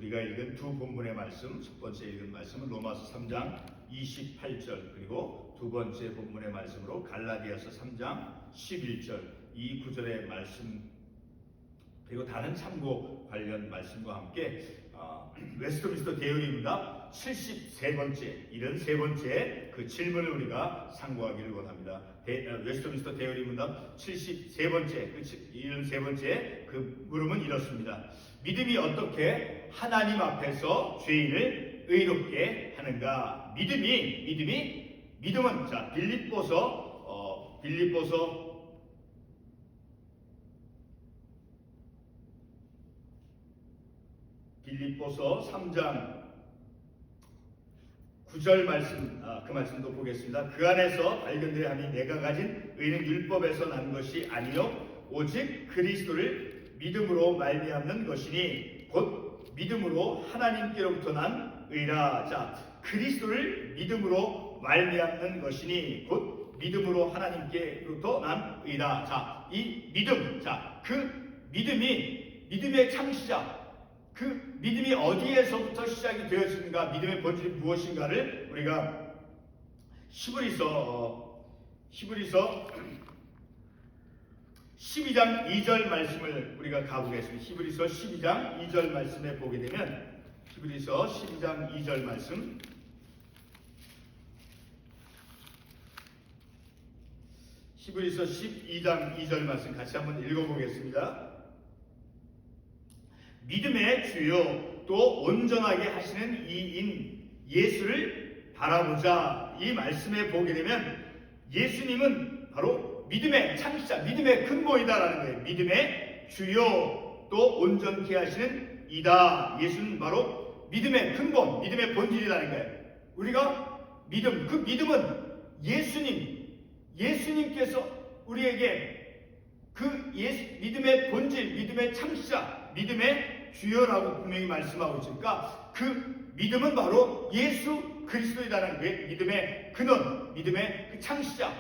우리가 읽은 두 본문의 말씀, 첫 번째 읽은 말씀은 로마서 3장 28절, 그리고 두 번째 본문의 말씀으로 갈라디아서 3장 11절, 이 구절의 말씀, 그리고 다른 참고 관련 말씀과 함께 웨스트민스터 대의문답 73번째, 73번째 그 질문을 우리가 상고하기를 원합니다. 웨스트민스터 대의문답 73번째, 73번째 그 물음은 이렇습니다. 믿음이 어떻게 하나님 앞에서 죄인을 의롭게 하는가? 믿음은 자 빌립보서 3장 9절 말씀, 그 말씀도 보겠습니다. 그 안에서 발견되려 하니 내가 가진 의는 율법에서 난 것이 아니요 오직 그리스도를 믿음으로 말미암는 것이니 곧 믿음으로 하나님께로부터 난 의라. 자, 그리스도를 믿음으로 말미암는 것이니 곧 믿음으로 하나님께로부터 난 의라. 자, 이 믿음, 자, 그 믿음의 창시자, 그 믿음이 어디에서부터 시작이 되었는가, 믿음의 본질이 무엇인가를 우리가 히브리서 12장 2절 말씀을 우리가 가보겠습니다. 히브리서 12장 2절 말씀에 보게 되면 히브리서 12장 2절 말씀, 히브리서 12장 2절 말씀 같이 한번 읽어보겠습니다. 믿음의 주요 또 온전하게 하시는 이인 예수를 바라보자. 이 말씀에 보게 되면 예수님은 바로 믿음의 창시자, 믿음의 근본이다라는 거예요. 믿음의 주요 또 온전케 하시는 이다. 예수는 바로 믿음의 근본, 믿음의 본질이라는 거예요. 우리가 믿음, 그 믿음은 예수님께서 우리에게 그 믿음의 본질, 믿음의 창시자, 믿음의 주요라고 분명히 말씀하고 있으니까 그 믿음은 바로 예수 그리스도이다라는 거예요. 믿음의 근원, 믿음의 그 창시자,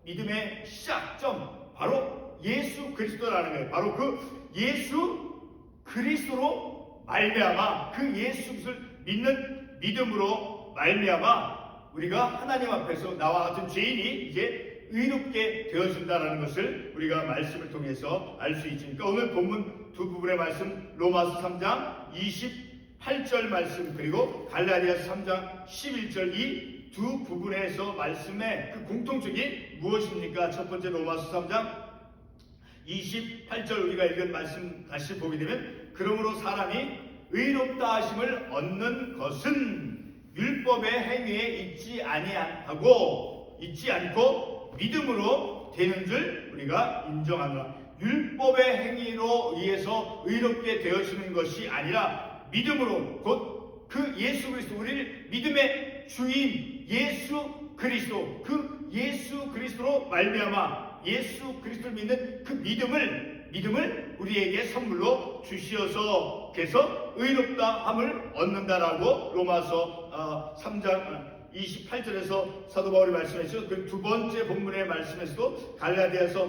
믿음의 시작점, 바로 예수 그리스도라는 거예요. 바로 그 예수 그리스도로 말미암아, 그 예수 그리스도를 믿는 믿음으로 말미암아 우리가 하나님 앞에서 나와 같은 죄인이 이제 의롭게 되어진다는 것을 우리가 말씀을 통해서 알 수 있으니까 오늘 본문 두 부분의 말씀, 로마서 3장 28절 말씀, 그리고 갈라디아서 3장 11절, 이 두 부분에서 말씀의 그 공통점이 무엇입니까? 첫 번째 로마서 3장 28절 우리가 읽은 말씀 다시 보게 되면, 그러므로 사람이 의롭다 하심을 얻는 것은 율법의 행위에 있지 않고 믿음으로 되는 줄 우리가 인정하노라. 율법의 행위로 의해서 의롭게 되어지는 것이 아니라 믿음으로, 곧 그 예수 그리스도, 우리를 믿음의 주인 예수 그리스도, 그 예수 그리스도로 말미암아 예수 그리스도를 믿는 그 믿음을 우리에게 선물로 주시어서 그래서 의롭다함을 얻는다라고 로마서 3장 28절에서 사도 바울이 말씀했죠. 그 두 번째 본문의 말씀에서도 갈라디아서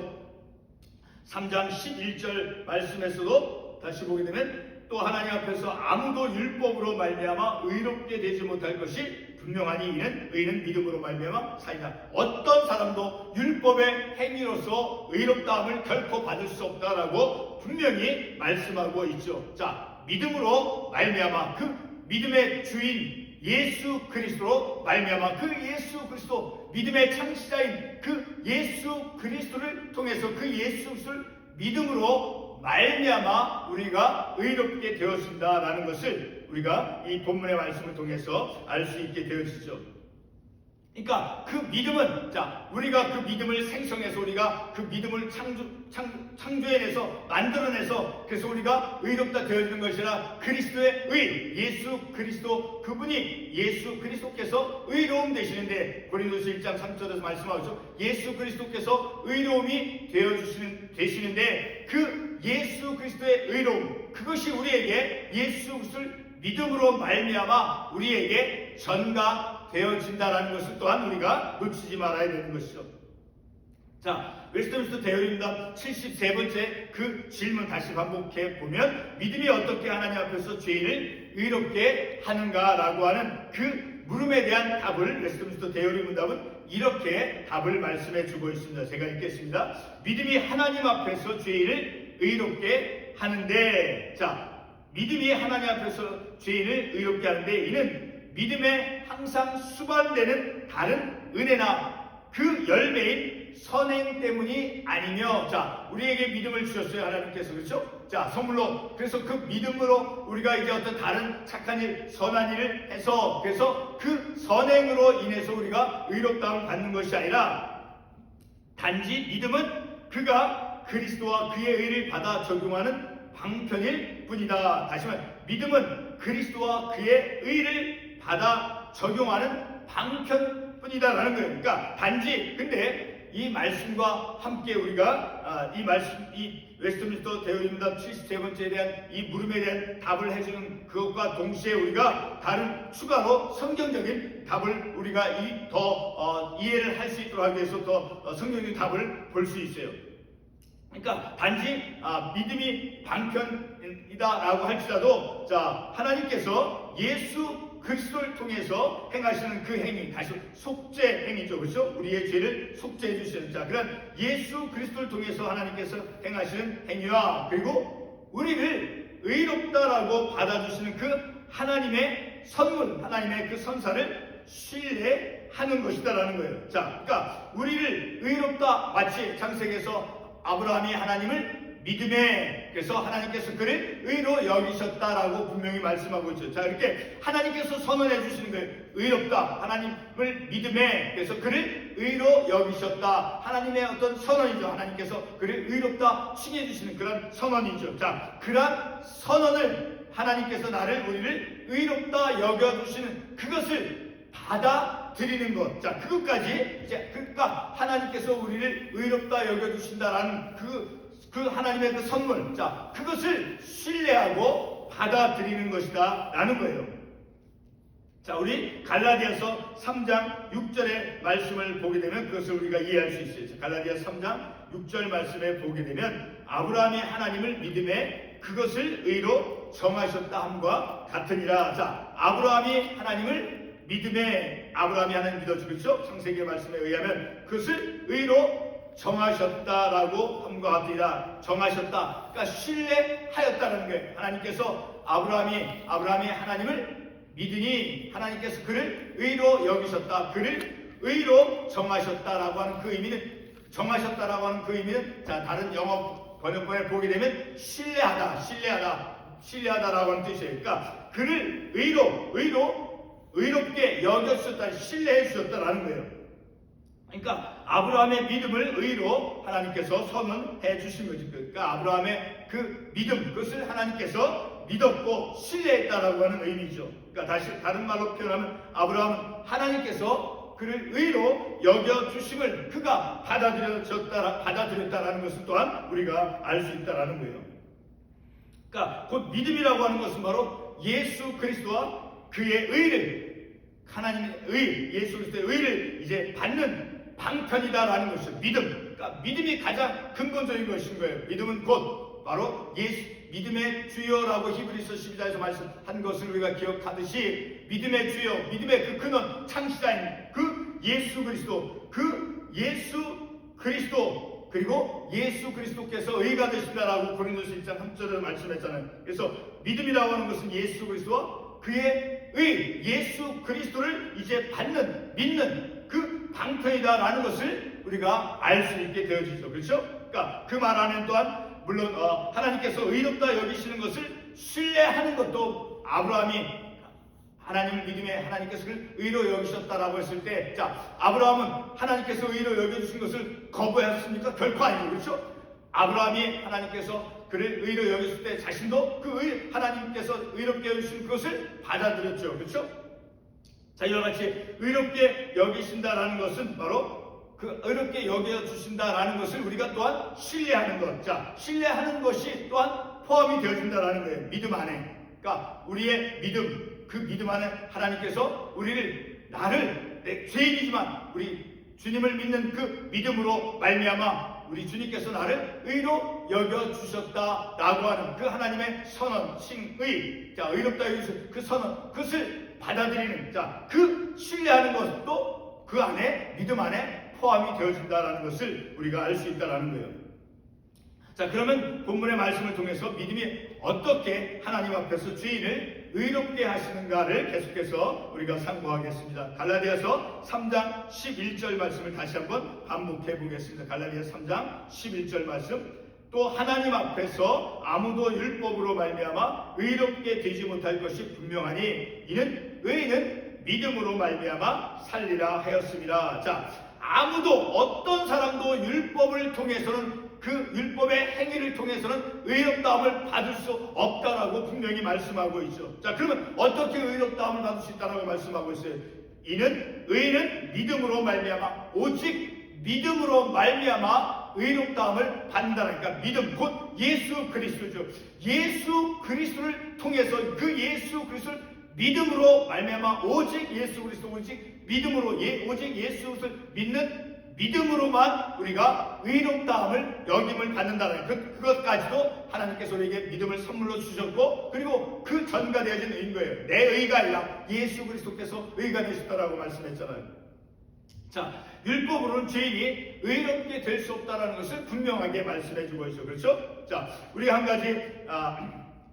3장 11절 말씀에서도 다시 보게 되면, 또 하나님 앞에서 아무도 율법으로 말미암아 의롭게 되지 못할 것이 분명하니 이는 의는 믿음으로 말미암아 사이다. 어떤 사람도 율법의 행위로서 의롭다함을 결코 받을 수 없다라고 분명히 말씀하고 있죠. 자, 믿음으로 말미암아 그 믿음의 주인 예수 그리스도로 말미암아 그 예수 그리스도, 믿음의 창시자인 그 예수 그리스도를 통해서 그 예수 그리스도를 믿음으로 말미암아 우리가 의롭게 되었습니다라는 것을 우리가 이 본문의 말씀을 통해서 알 수 있게 되어지죠. 그러니까 그 믿음은, 자, 우리가 그 믿음을 생성해서 우리가 그 믿음을 창조해내서 만들어내서 그래서 우리가 의롭다 되어지는 것이라 그리스도의 의, 예수 그리스도, 그분이 예수 그리스도께서 의로움 되시는데, 고린도서 1장 3절에서 말씀하죠. 예수 그리스도께서 의로움이 되시는데 그 예수 그리스도의 의로움, 그것이 우리에게 예수 그리스도를 믿음으로 말미암아 우리에게 전가되어진다라는 것을 또한 우리가 놓치지 말아야 되는 것이죠. 자, 웨스트민스터 대의문답 73번째 그 질문 다시 반복해 보면 믿음이 어떻게 하나님 앞에서 죄인을 의롭게 하는가라고 하는 그 물음에 대한 답을 웨스트민스터 대의문답은 이렇게 답을 말씀해 주고 있습니다. 제가 읽겠습니다. 믿음이 하나님 앞에서 죄인을 의롭게 하는데, 자, 믿음이 하나님 앞에서 죄인을 의롭게 하는데 이는 믿음에 항상 수반되는 다른 은혜나 그 열매인 선행 때문이 아니며, 자, 우리에게 믿음을 주셨어요, 하나님께서. 그렇죠? 자, 선물로. 그래서 그 믿음으로 우리가 이제 어떤 다른 착한 일, 선한 일을 해서, 그래서 그 선행으로 인해서 우리가 의롭다움을 받는 것이 아니라 단지 믿음은 그가 그리스도와 그의 의를 받아 적용하는 방편일 뿐이다. 다시 말해, 믿음은 그리스도와 그의 의를 받아 적용하는 방편뿐이다라는 거예요. 그러니까 단지, 근데 이 말씀과 함께 우리가 이 웨스트민스터 대의문답 73번째에 대한 이 물음에 대한 답을 해주는 그것과 동시에 우리가 다른 추가로 성경적인 답을 우리가 더 이해를 할 수 있도록 하기 위해서 더 성경적인 답을 볼 수 있어요. 그러니까 단지 믿음이 방편이다라고 할지라도, 자, 하나님께서 예수 그리스도를 통해서 행하시는 그 행위, 다시 속죄 행위죠, 그렇죠? 우리의 죄를 속죄해 주시는, 자, 그런 예수 그리스도를 통해서 하나님께서 행하시는 행위와, 그리고 우리를 의롭다라고 받아주시는 그 하나님의 선물, 하나님의 그 선사를 신뢰하는 것이다라는 거예요. 자, 그러니까 우리를 의롭다, 마치 창세기에서 아브라함이 하나님을 믿음에, 그래서 하나님께서 그를 의로 여기셨다라고 분명히 말씀하고 있죠. 자, 이렇게 하나님께서 선언해 주시는 거예요. 의롭다, 하나님을 믿음에, 그래서 그를 의로 여기셨다, 하나님의 어떤 선언이죠. 하나님께서 그를 의롭다 칭해 주시는 그런 선언이죠. 자, 그런 선언을 하나님께서 우리를 의롭다 여겨 주시는 그것을 받아들이는 것. 자, 그것까지 이제, 그러니까 하나님께서 우리를 의롭다 여겨 주신다라는 그 하나님의 그 선물, 자, 그것을 신뢰하고 받아들이는 것이다 라는 거예요. 자, 우리 갈라디아서 3장 6절의 말씀을 보게 되면 그것을 우리가 이해할 수 있어요. 자, 갈라디아 3장 6절 말씀에 보게 되면 아브라함이 하나님을 믿음에 그것을 의로 정하셨다 함과 같으니라. 자, 아브라함이 하나님을 믿음에, 아브라함이 하나님 믿어주겠죠? 창세기 말씀에 의하면 그것을 의로 정하셨다라고 함과 같으리라. 정하셨다, 그러니까 신뢰하였다는 거예요. 하나님께서 아브라함이 하나님을 믿으니 하나님께서 그를 의로 여기셨다, 그를 의로 정하셨다라고 하는 그 의미는, 정하셨다라고 하는 그 의미는, 자, 다른 영어 번역본에 보게 되면 신뢰하다라고 하는 뜻이에요. 그러니까 그를 의롭게 여겨주셨다, 신뢰해 주셨다라는 거예요. 그러니까 아브라함의 믿음을 의로 하나님께서 선언해 주신 거죠. 그러니까 아브라함의 그 믿음, 그것을 하나님께서 믿었고 신뢰했다라고 하는 의미죠. 그러니까 다른 말로 표현하면 아브라함은 하나님께서 그를 의로 여겨 주심을 그가 받아들였다라는 것을 또한 우리가 알 수 있다라는 거예요. 그러니까 곧 믿음이라고 하는 것은 바로 예수 그리스도와 그의 의를, 하나님의 의, 예수 그리스도의 의를 이제 받는 방편이다라는 것이죠. 믿음. 그러니까 믿음이 가장 근본적인 것인 거예요. 믿음은 곧 바로 믿음의 주여라고 히브리서 12장에서 말씀한 것을 우리가 기억하듯이 믿음의 주여, 믿음의 그 근원, 창시자인 그 예수 그리스도, 그리고 예수 그리스도께서 의가 되신다라고 고린도서 1장 3절을 말씀했잖아요. 그래서 믿음이라고 하는 것은 예수 그리스도와 그의 의, 예수 그리스도를 이제 믿는 그 방편이다라는 것을 우리가 알 수 있게 되어지죠. 그렇죠? 그러니까 그 말 안에는 또한 물론 하나님께서 의롭다 여기시는 것을 신뢰하는 것도, 아브라함이 하나님을 믿음에 하나님께서 그를 의로 여기셨다라고 했을 때, 자, 아브라함은 하나님께서 의로 여겨주신 것을 거부했습니까? 결코 아니에요. 그렇죠? 아브라함이 하나님께서 그를 의로 여겼을 때 자신도 하나님께서 의롭게 여기신 그것을 받아들였죠. 그렇죠? 자, 이와 같이 의롭게 여기신다라는 것은 바로 그 의롭게 여겨주신다라는 것을 우리가 또한 신뢰하는 것. 자, 신뢰하는 것이 또한 포함이 되어진다라는 거예요. 믿음 안에. 그러니까 우리의 믿음, 그 믿음 안에 하나님께서 나를, 내 죄인이지만 우리 주님을 믿는 그 믿음으로 말미암아 우리 주님께서 나를 의로 여겨주셨다라고 하는 그 하나님의 선언, 칭의, 자, 의롭다 여기서 그 선언, 그것을 받아들이는, 자, 그 신뢰하는 것도 그 안에, 믿음 안에 포함이 되어진다라는 것을 우리가 알 수 있다라는 거예요. 자, 그러면 본문의 말씀을 통해서 믿음이 어떻게 하나님 앞에서 주인을 의롭게 하시는가를 계속해서 우리가 상고하겠습니다. 갈라디아서 3장 11절 말씀을 다시 한번 반복해 보겠습니다. 갈라디아서 3장 11절 말씀. 또 하나님 앞에서 아무도 율법으로 말미암아 의롭게 되지 못할 것이 분명하니 이는 의인은 믿음으로 말미암아 살리라 하였습니다. 자, 아무도 어떤 사람도 율법을 통해서는 그 율법의 행위를 통해서는 의롭다함을 받을 수 없다라고 분명히 말씀하고 있죠. 자, 그러면 어떻게 의롭다함을 받을 수 있다라고 말씀하고 있어요? 의인은 믿음으로 말미암아 오직 믿음으로 말미암아 의롭다함을 받는다니까. 믿음 곧 예수 그리스도죠. 예수 그리스도를 통해서 그 예수 그리스도를 믿음으로 말미암아 오직 예수 그리스도 오직 믿음으로 오직 예수 그리스도를 믿는 믿음으로만 우리가 의롭다함을 여김을 받는다는 그것까지도 하나님께서 우리에게 믿음을 선물로 주셨고, 그리고 그 전가되어진 의인 거예요. 내 의가 아니라 예수 그리스도께서 의가 되셨다라고 말씀했잖아요. 자, 율법으로는 죄인이 의롭게 될 수 없다라는 것을 분명하게 말씀해주고 있죠. 그렇죠? 자, 우리가 한 가지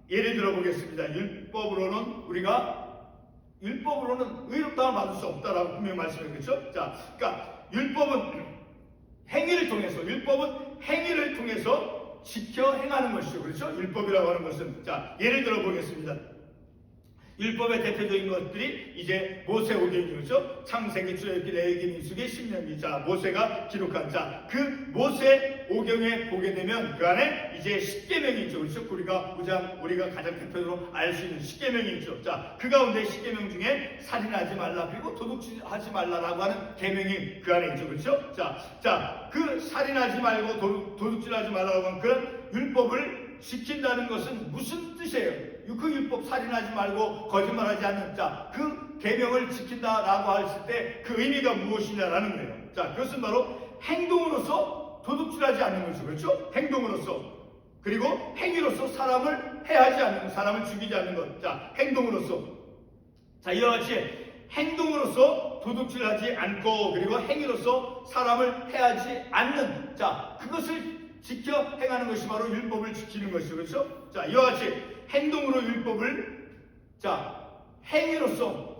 예를 들어보겠습니다. 율법으로는 의롭다함을 받을 수 없다라고 분명히 말씀해요. 그렇죠? 자, 그러니까 율법은 행위를 통해서 지켜 행하는 것이죠. 그렇죠? 율법이라고 하는 것은, 자, 예를 들어 보겠습니다. 율법의 대표적인 것들이 이제 모세오경이죠. 그렇죠? 창세기, 출애굽기, 레위기, 민수기, 신명기. 자, 모세가 기록한, 자, 그 모세오경에 보게 되면 그 안에 이제 십계명이 있죠. 그렇죠? 우리가 가장 대표적으로 알 수 있는 십계명이 있죠. 자, 그 가운데 십계명 중에 살인하지 말라, 그리고 도둑질하지 말라라고 하는 계명이 그 안에 있죠. 그렇죠? 자, 그 살인하지 말고 도둑질하지 말라고 하는 그런 율법을 지킨다는 것은 무슨 뜻이에요? 그 율법, 살인하지 말고 거짓말하지 않는, 자, 그 계명을 지킨다라고 했을 때 그 의미가 무엇이냐라는 거예요. 자, 그것은 바로 행동으로서 도둑질하지 않는 것이죠. 그렇죠? 행동으로서. 그리고 행위로서 사람을 해하지 않는 것, 사람을 죽이지 않는 것. 자, 행동으로서. 자, 이와 같이 행동으로서 도둑질하지 않고, 그리고 행위로서 사람을 해하지 않는, 자, 그것을 지켜 행하는 것이 바로 율법을 지키는 것이죠. 그렇죠? 자, 이와 같이 행동으로 율법을, 자, 행위로서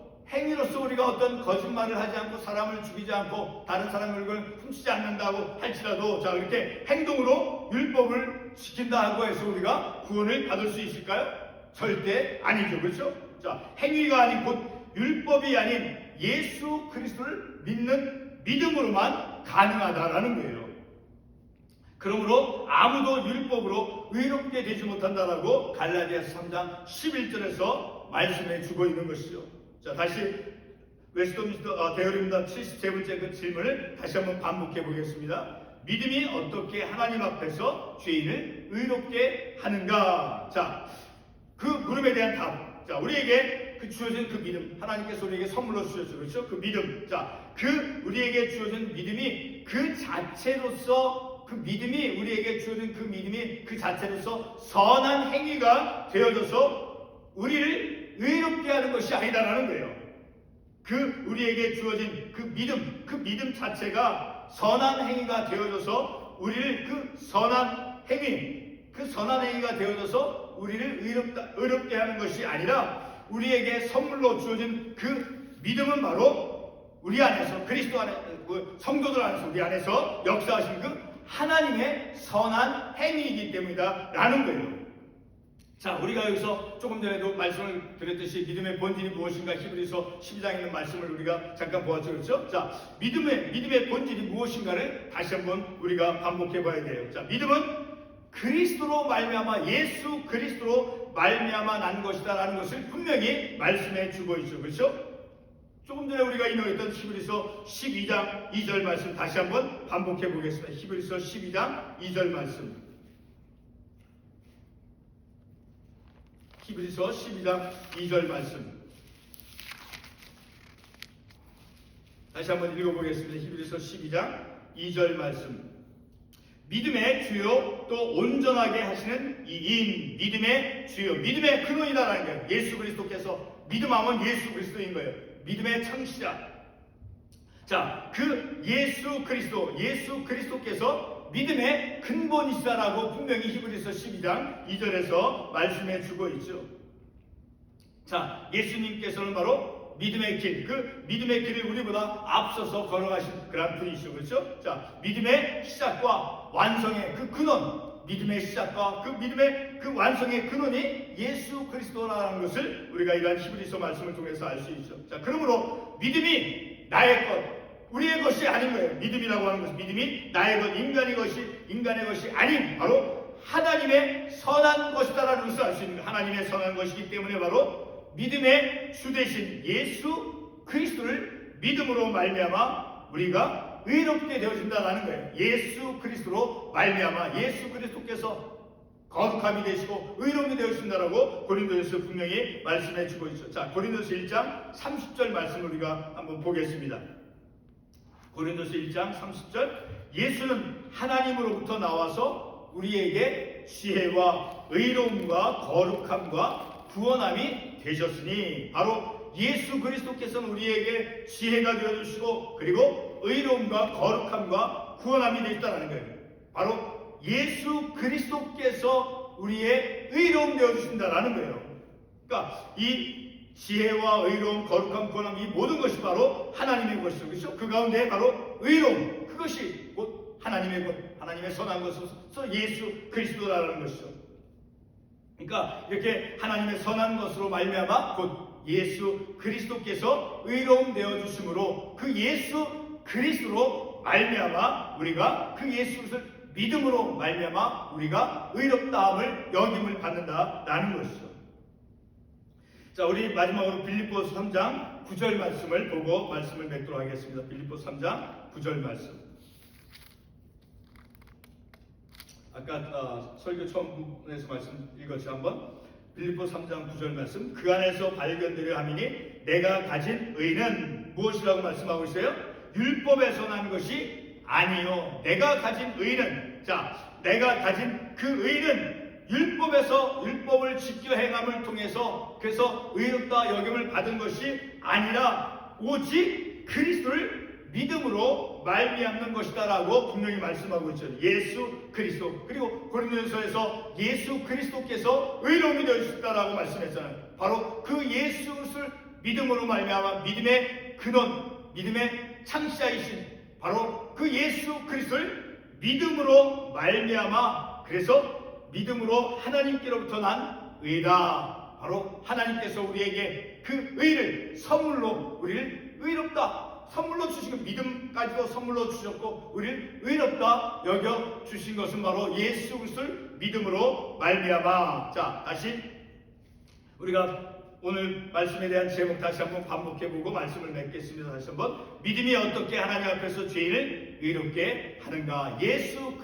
우리가 어떤 거짓말을 하지 않고 사람을 죽이지 않고 다른 사람의 물건을 훔치지 않는다고 할지라도, 자, 이렇게 행동으로 율법을 지킨다고 해서 우리가 구원을 받을 수 있을까요? 절대 아니죠. 그렇죠? 자, 행위가 아닌 곧 율법이 아닌 예수 그리스도를 믿는 믿음으로만 가능하다라는 거예요. 그러므로 아무도 율법으로 의롭게 되지 못한다라고 갈라디아서 3장 11절에서 말씀해 주고 있는 것이죠. 자, 다시 웨스트민스터 대여림당 73번째 그 질문을 다시 한번 반복해 보겠습니다. 믿음이 어떻게 하나님 앞에서 죄인을 의롭게 하는가? 자, 그 물음에 대한 답. 자, 우리에게 주어진 그 믿음, 하나님께서 우리에게 선물로 주셨죠. 그렇죠? 그 믿음. 자, 우리에게 주어진 믿음이 그 자체로서, 그 믿음이 우리에게 주어진 그 믿음이 그 자체로서 선한 행위가 되어져서 우리를 의롭게 하는 것이 아니다라는 거예요. 우리에게 주어진 그 믿음 자체가 선한 행위가 되어져서 우리를 그 선한 행위가 되어져서 우리를 의롭게 하는 것이 아니라, 우리에게 선물로 주어진 그 믿음은 바로 우리 안에서, 그리스도 안에, 성도들 안에서, 우리 안에서 역사하신 그 하나님의 선한 행위이기 때문이다라는 거예요. 자, 우리가 여기서 조금 전에도 말씀을 드렸듯이 믿음의 본질이 무엇인가 히브리서 12장에 있는 말씀을 우리가 잠깐 보았죠. 그렇죠? 자, 믿음의 본질이 무엇인가를 다시 한번 우리가 반복해 봐야 돼요. 자, 믿음은 그리스도로 말미암아, 예수 그리스도로 말미암아 난 것이다라는 것을 분명히 말씀해 주고 있죠. 그렇죠? 조금 전에 우리가 인용했던 히브리서 12장 2절 말씀 다시 한번 반복해 보겠습니다. 히브리서 12장 2절 말씀. 히브리서 12장 2절 말씀. 다시 한번 읽어보겠습니다. 히브리서 12장 2절 말씀. 믿음의 주요 또 온전하게 하시는 이인 믿음의 주요 믿음의 근원이다라는 거예요. 예수 그리스도께서 믿음하면 예수 그리스도인 거예요. 믿음의 창시자. 자, 그 예수 그리스도께서 믿음의 근본이시다라고 분명히 히브리서 12장 2절에서 말씀해 주고 있죠. 자, 예수님께서는 바로 믿음의 길, 그 믿음의 길을 우리보다 앞서서 걸어가신 그런 분이시죠. 그렇죠? 자, 믿음의 시작과 완성의 그 근원, 믿음의 시작과 그 믿음의 그 완성의 근원이 예수 그리스도라는 것을 우리가 이러한 히브리서 말씀을 통해서 알 수 있죠. 자, 그러므로 믿음이 나의 것, 우리의 것이 아닌 거예요. 믿음이라고 하는 것은 믿음이 나의 것, 인간의 것이 아닌 바로 하나님의 선한 것이다라는 것을 알 수 있는 거예요. 하나님의 선한 것이기 때문에 바로 믿음의 주 되신 예수 그리스도를 믿음으로 말미암아 우리가 의롭게 되어진다라는 거예요. 예수 그리스도로 말미암아 예수 그리스도께서 거룩함이 되시고 의로움이 되어진다라고 고린도전서 분명히 말씀해 주고 있죠. 자, 고린도서 1장 30절 말씀을 우리가 한번 보겠습니다. 고린도서 1장 30절. 예수는 하나님으로부터 나와서 우리에게 지혜와 의로움과 거룩함과 구원함이 되셨으니, 바로 예수 그리스도께서는 우리에게 지혜가 되어주시고 그리고 의로움과 거룩함과 구원함이 되었다는 거예요. 바로 예수 그리스도께서 우리의 의로움 되어주신다라는 거예요. 그러니까 이 지혜와 의로움, 거룩함, 구원함, 이 모든 것이 바로 하나님의 것이죠. 그렇죠? 그 가운데 바로 의로움, 그것이 곧 하나님의 것, 하나님의 선한 것으로서 예수 그리스도라는 것이죠. 그러니까 이렇게 하나님의 선한 것으로 말미암아 곧 예수 그리스도께서 의로움 되어 주심으로 그 예수 그리스도로 말미암아 우리가 그 예수 그리스도를 믿음으로 말미암아 우리가 의롭다함을 여김을 받는다라는 것이죠. 자, 우리 마지막으로 빌립보서 3장 9절 말씀을 보고 말씀을 맺도록 하겠습니다. 빌립보서 3장 9절 말씀. 아까 설교 처음에서 말씀 읽었지 한번. 빌립보 3장 9절 말씀. 그 안에서 발견되려 함이니 내가 가진 의는 무엇이라고 말씀하고 있어요? 율법에서 난 것이 아니요. 내가 가진 의는, 자, 내가 가진 그 의는 율법에서 율법을 지켜 행함을 통해서 그래서 의롭다 여김을 받은 것이 아니라 오직 그리스도를 믿음으로 말미암는 것이다라고 분명히 말씀하고 있죠. 예수 그리스도. 그리고 고린도전서에서 예수 그리스도께서 의로움이 되어주셨다라고 말씀했잖아요. 바로 그 예수 그리스도를 믿음으로 말미암아 믿음의 근원, 믿음의 창시자이신 바로 그 예수 그리스도를 믿음으로 말미암아 그래서 믿음으로 하나님께로부터 난 의다. 바로 하나님께서 우리에게 그 의를 선물로 우리를 의롭다 선물로 주시고 믿음까지도 선물로 주셨고 우리를 의롭다 여겨 주신 것은 바로 예수 그리스도를 믿음으로 말미암아. 자, 다시 우리가 오늘 말씀에 대한 제목 다시 한번 반복해보고 말씀을 맺겠습니다. 다시 한번. 믿음이 어떻게 하나님 앞에서 죄인을 의롭게 하는가. 예수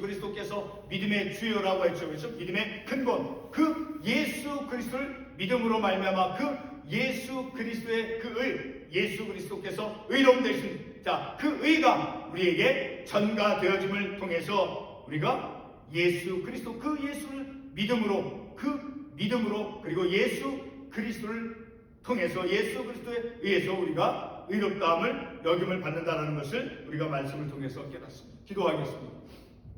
그리스도께서 믿음의 주요라고 했죠. 그렇죠? 믿음의 근본, 그 예수 그리스도를 믿음으로 말미암아 그 예수 그리스도의 그 의, 예수 그리스도께서 의로움 되신, 자, 그 의가 우리에게 전가되어짐을 통해서 우리가 예수 그리스도 그 예수를 믿음으로 그리고 예수 그리스도를 통해서 예수 그리스도에 의해서 우리가 의롭다함을 여김을 받는다는 것을 우리가 말씀을 통해서 깨닫습니다. 기도하겠습니다.